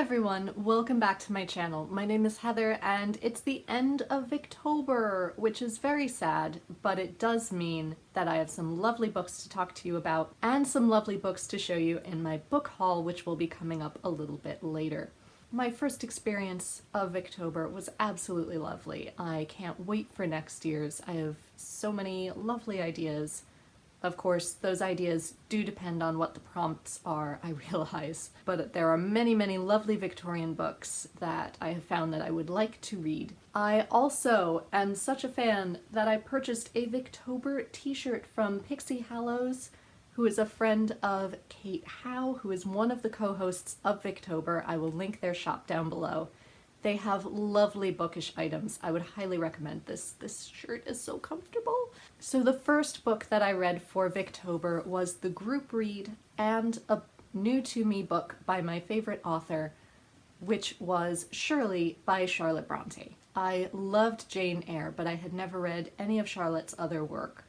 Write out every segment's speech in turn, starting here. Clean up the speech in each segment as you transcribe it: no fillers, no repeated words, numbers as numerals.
everyone, welcome back to my channel. My name is Heather and it's the end of Victober, which is very sad, but it does mean that I have some lovely books to talk to you about and some lovely books to show you in my book haul, which will be coming up a little bit later. My first experience of Victober was absolutely lovely. I can't wait for next year's. I have so many lovely ideas. Of course, those ideas do depend on what the prompts are, I realize, but there are many, many lovely Victorian books that I have found that I would like to read. I also am such a fan that I purchased a Victober t-shirt from Pixie Hallows, who is a friend of Kate Howe, who is one of the co-hosts of Victober. I will link their shop down below. They have lovely bookish items. I would highly recommend this. This shirt is so comfortable. So the first book that I read for Victober was the group read and a new to me book by my favorite author, which was Shirley by Charlotte Bronte. I loved Jane Eyre, but I had never read any of Charlotte's other work.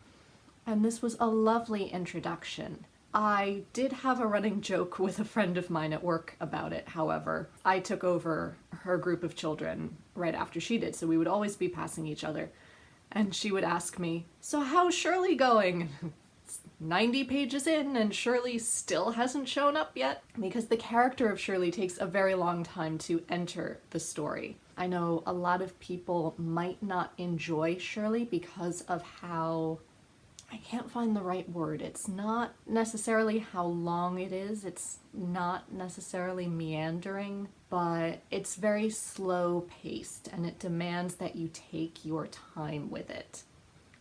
And this was a lovely introduction. I did have a running joke with a friend of mine at work about it, however. I took over her group of children right after she did, so we would always be passing each other. And she would ask me, "So how's Shirley going?" It's 90 pages in and Shirley still hasn't shown up yet, because the character of Shirley takes a very long time to enter the story. I know a lot of people might not enjoy Shirley because of how I can't find the right word. It's not necessarily how long it is, it's not necessarily meandering, but it's very slow paced and it demands that you take your time with it,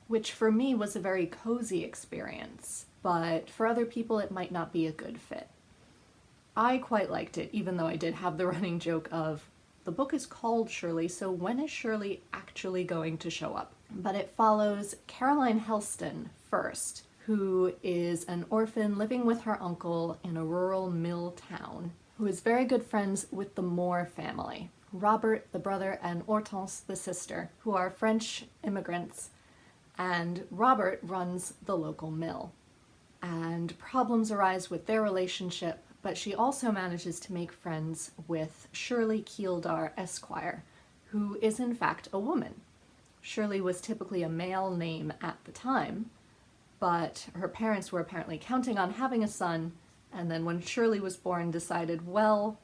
which for me was a very cozy experience, but for other people it might not be a good fit. I quite liked it, even though I did have the running joke of, the book is called Shirley, so when is Shirley actually going to show up? But it follows Caroline Helston first, who is an orphan living with her uncle in a rural mill town, who is very good friends with the Moore family, Robert the brother and Hortense the sister, who are French immigrants, and Robert runs the local mill. And problems arise with their relationship, but she also manages to make friends with Shirley Keeldar Esquire, who is in fact a woman. Shirley was typically a male name at the time, but her parents were apparently counting on having a son, and then when Shirley was born decided, well,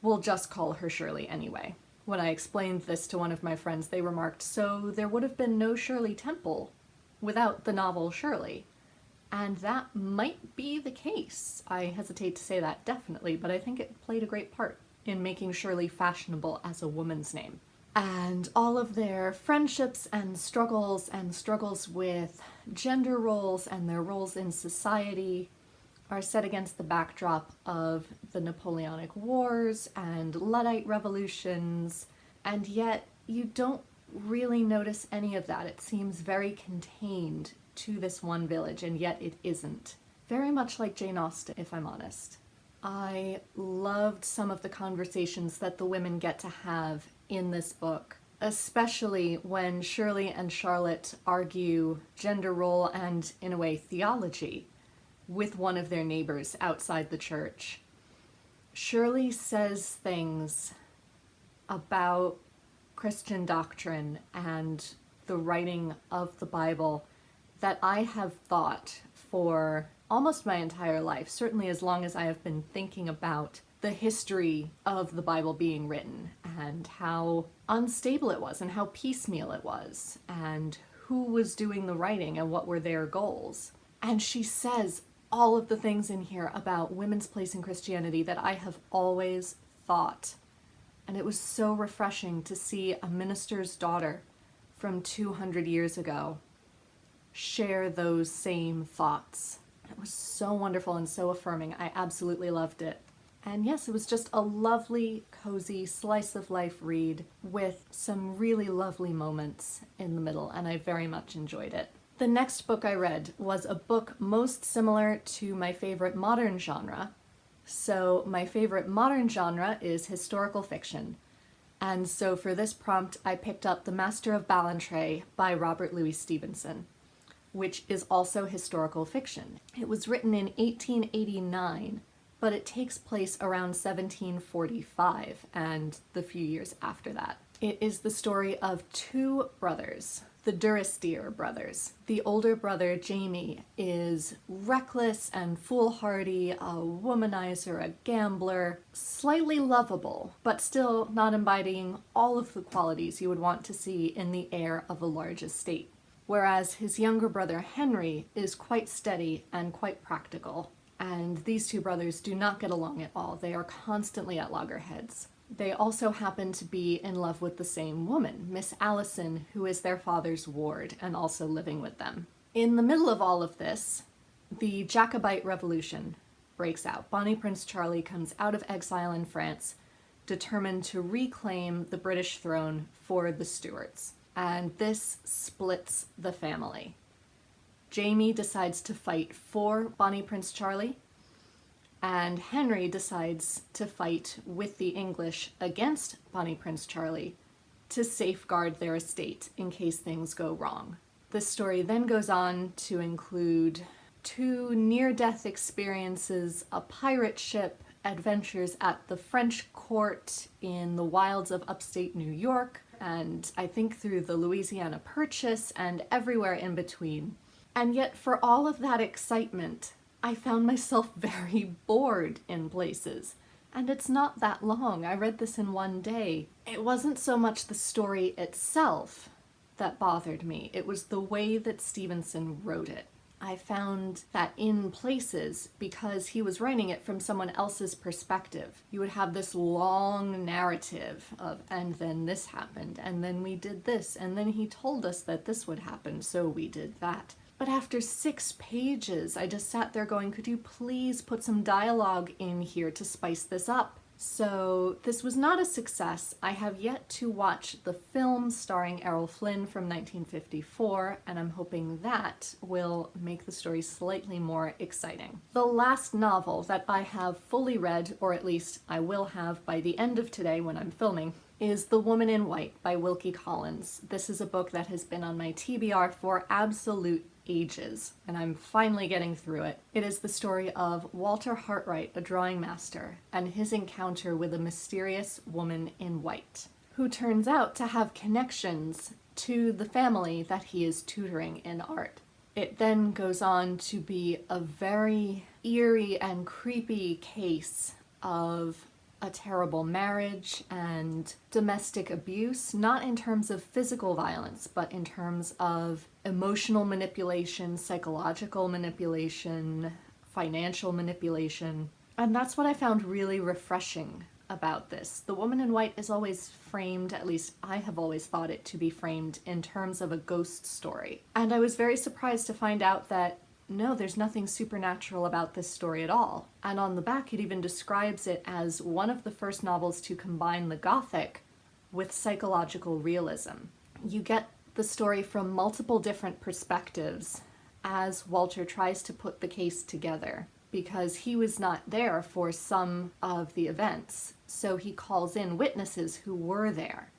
we'll just call her Shirley anyway. When I explained this to one of my friends, they remarked, so there would have been no Shirley Temple without the novel Shirley. And that might be the case. I hesitate to say that definitely, but I think it played a great part in making Shirley fashionable as a woman's name. And all of their friendships and struggles with gender roles and their roles in society are set against the backdrop of the Napoleonic Wars and Luddite revolutions, and yet you don't really notice any of that. It seems very contained to this one village, and yet it isn't. Very much like Jane Austen, if I'm honest. I loved some of the conversations that the women get to have in this book, especially when Shirley and Charlotte argue gender role and, in a way, theology with one of their neighbors outside the church. Shirley says things about Christian doctrine and the writing of the Bible that I have thought for almost my entire life, certainly as long as I have been thinking about the history of the Bible being written and how unstable it was and how piecemeal it was and who was doing the writing and what were their goals. And she says all of the things in here about women's place in Christianity that I have always thought. And it was so refreshing to see a minister's daughter from 200 years ago share those same thoughts. It was so wonderful and so affirming. I absolutely loved it. And yes, it was just a lovely, cozy, slice of life read with some really lovely moments in the middle, and I very much enjoyed it. The next book I read was a book most similar to my favorite modern genre. So my favorite modern genre is historical fiction. And so for this prompt, I picked up The Master of Ballentre by Robert Louis Stevenson, which is also historical fiction. It was written in 1889 but it takes place around 1745 and the few years after that. It is the story of two brothers, the Durstier brothers. The older brother, Jamie, is reckless and foolhardy, a womanizer, a gambler, slightly lovable, but still not embodying all of the qualities you would want to see in the heir of a large estate. Whereas his younger brother, Henry, is quite steady and quite practical. And these two brothers do not get along at all. They are constantly at loggerheads. They also happen to be in love with the same woman, Miss Allison, who is their father's ward and also living with them. In the middle of all of this, the Jacobite Revolution breaks out. Bonnie Prince Charlie comes out of exile in France, determined to reclaim the British throne for the Stuarts. And this splits the family. Jamie decides to fight for Bonnie Prince Charlie, and Henry decides to fight with the English against Bonnie Prince Charlie to safeguard their estate in case things go wrong. The story then goes on to include two near-death experiences, a pirate ship, adventures at the French court in the wilds of upstate New York, and I think through the Louisiana Purchase and everywhere in between. And yet for all of that excitement, I found myself very bored in places. And it's not that long. I read this in one day. It wasn't so much the story itself that bothered me. It was the way that Stevenson wrote it. I found that in places, because he was writing it from someone else's perspective, you would have this long narrative of, and then this happened, and then we did this, and then he told us that this would happen, so we did that. But after 6 pages, I just sat there going, could you please put some dialogue in here to spice this up? So this was not a success. I have yet to watch the film starring Errol Flynn from 1954, and I'm hoping that will make the story slightly more exciting. The last novel that I have fully read, or at least I will have by the end of today when I'm filming, is The Woman in White by Wilkie Collins. This is a book that has been on my TBR for absolute ages, and I'm finally getting through it. It is the story of Walter Hartwright, a drawing master, and his encounter with a mysterious woman in white, who turns out to have connections to the family that he is tutoring in art. It then goes on to be a very eerie and creepy case of a terrible marriage and domestic abuse, not in terms of physical violence, but in terms of emotional manipulation, psychological manipulation, financial manipulation. And that's what I found really refreshing about this. The Woman in White is always framed, at least I have always thought it to be framed, in terms of a ghost story. And I was very surprised to find out that no, there's nothing supernatural about this story at all. And on the back, it even describes it as one of the first novels to combine the Gothic with psychological realism. You get the story from multiple different perspectives as Walter tries to put the case together, because he was not there for some of the events. So he calls in witnesses who were there,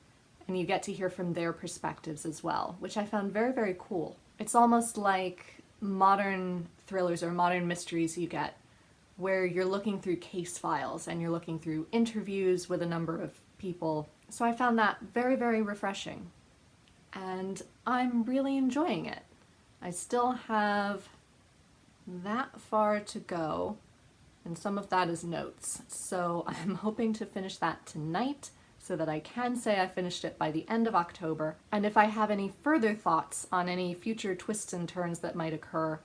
and you get to hear from their perspectives as well, which I found very, very cool. It's almost like modern thrillers or modern mysteries you get, where you're looking through case files and you're looking through interviews with a number of people. So I found that very, very refreshing, and I'm really enjoying it. I still have that far to go, and some of that is notes. So I'm hoping to finish that tonight so that I can say I finished it by the end of October. And if I have any further thoughts on any future twists and turns that might occur,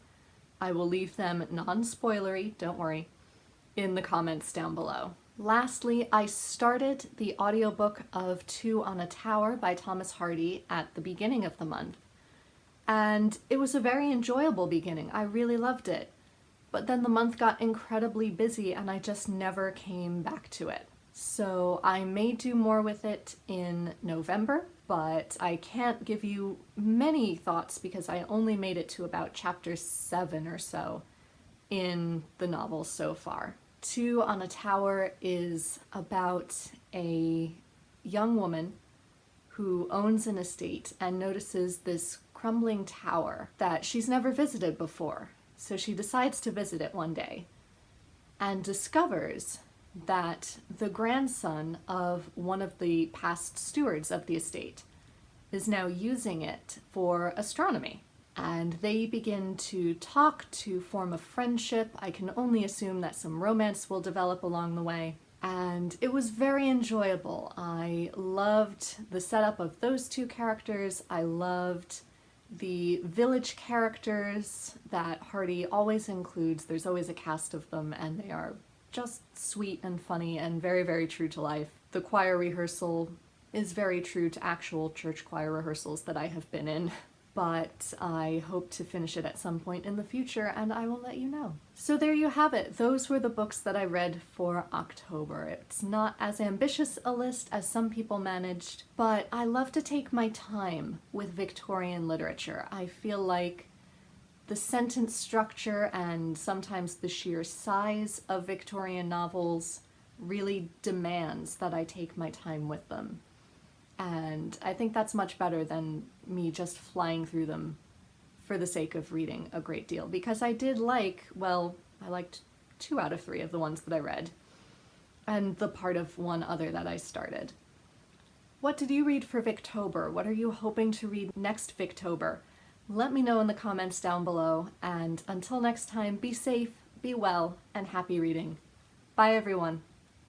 I will leave them non-spoilery, don't worry, in the comments down below. Lastly, I started the audiobook of Two on a Tower by Thomas Hardy at the beginning of the month. And it was a very enjoyable beginning. I really loved it. But then the month got incredibly busy and I just never came back to it. So I may do more with it in November, but I can't give you many thoughts because I only made it to about chapter 7 or so in the novel so far. Two on a Tower is about a young woman who owns an estate and notices this crumbling tower that she's never visited before. So she decides to visit it one day. and discovers that the grandson of one of the past stewards of the estate is now using it for astronomy. And they begin to talk, to form a friendship. I can only assume that some romance will develop along the way. And it was very enjoyable. I loved the setup of those two characters. I loved the village characters that Hardy always includes. There's always a cast of them, and they are just sweet and funny and very, very true to life. The choir rehearsal is very true to actual church choir rehearsals that I have been in, but I hope to finish it at some point in the future, and I will let you know. So there you have it. Those were the books that I read for October. It's not as ambitious a list as some people managed, but I love to take my time with Victorian literature. I feel like the sentence structure and sometimes the sheer size of Victorian novels really demands that I take my time with them. And I think that's much better than me just flying through them for the sake of reading a great deal. Because I did like, well, I liked 2 out of 3 of the ones that I read, and the part of one other that I started. What did you read for Victober? What are you hoping to read next Victober? Let me know in the comments down below, and until next time, be safe, be well, and happy reading. Bye everyone.